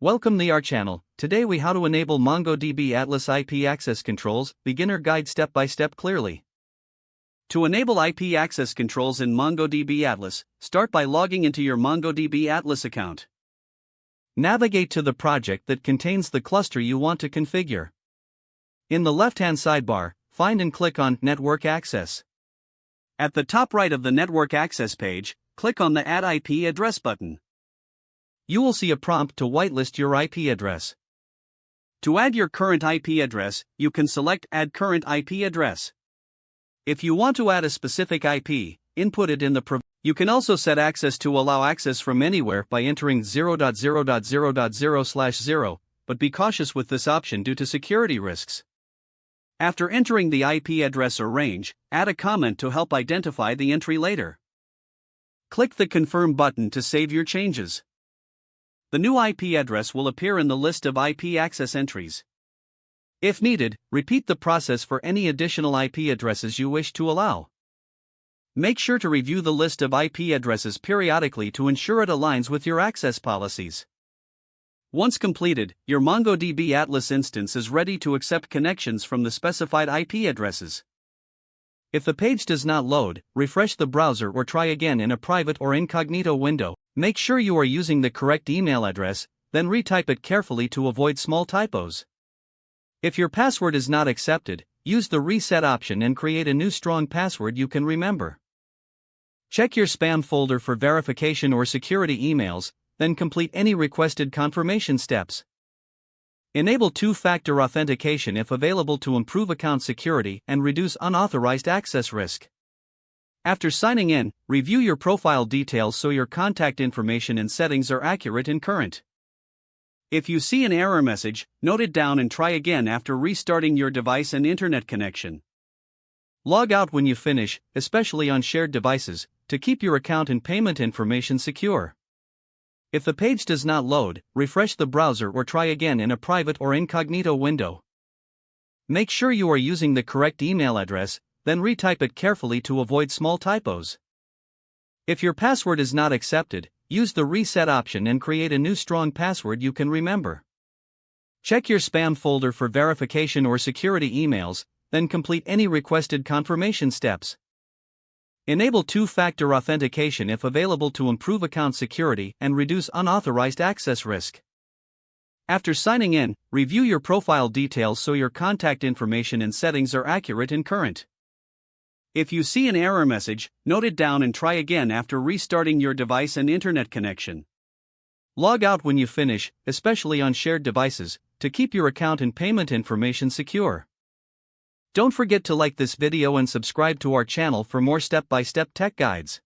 Welcome to our channel. Today we how to enable MongoDB Atlas IP access controls, beginner guide step by step clearly. To enable IP access controls in MongoDB Atlas, start by logging into your MongoDB Atlas account. Navigate to the project that contains the cluster you want to configure. In the left-hand sidebar, find and click on Network Access. At the top right of the Network Access page, click on the Add IP Address button. You will see a prompt to whitelist your IP address. To add your current IP address, you can select Add Current IP Address. If you want to add a specific IP, input it in the You can also set access to allow access from anywhere by entering 0.0.0.0/0, but be cautious with this option due to security risks. After entering the IP address or range, add a comment to help identify the entry later. Click the Confirm button to save your changes. The new IP address will appear in the list of IP access entries. If needed, repeat the process for any additional IP addresses you wish to allow. Make sure to review the list of IP addresses periodically to ensure it aligns with your access policies. Once completed, your MongoDB Atlas instance is ready to accept connections from the specified IP addresses. If the page does not load, refresh the browser or try again in a private or incognito window. Make sure you are using the correct email address, then retype it carefully to avoid small typos. If your password is not accepted, use the reset option and create a new strong password you can remember. Check your spam folder for verification or security emails, then complete any requested confirmation steps. Enable two-factor authentication if available to improve account security and reduce unauthorized access risk. After signing in, review your profile details so your contact information and settings are accurate and current. If you see an error message, note it down and try again after restarting your device and internet connection. Log out when you finish, especially on shared devices, to keep your account and payment information secure. If the page does not load, refresh the browser or try again in a private or incognito window. Make sure you are using the correct email address, then retype it carefully to avoid small typos. If your password is not accepted, use the reset option and create a new strong password you can remember. Check your spam folder for verification or security emails, then complete any requested confirmation steps. Enable two-factor authentication if available to improve account security and reduce unauthorized access risk. After signing in, review your profile details so your contact information and settings are accurate and current. If you see an error message, note it down and try again after restarting your device and internet connection. Log out when you finish, especially on shared devices, to keep your account and payment information secure. Don't forget to like this video and subscribe to our channel for more step-by-step tech guides.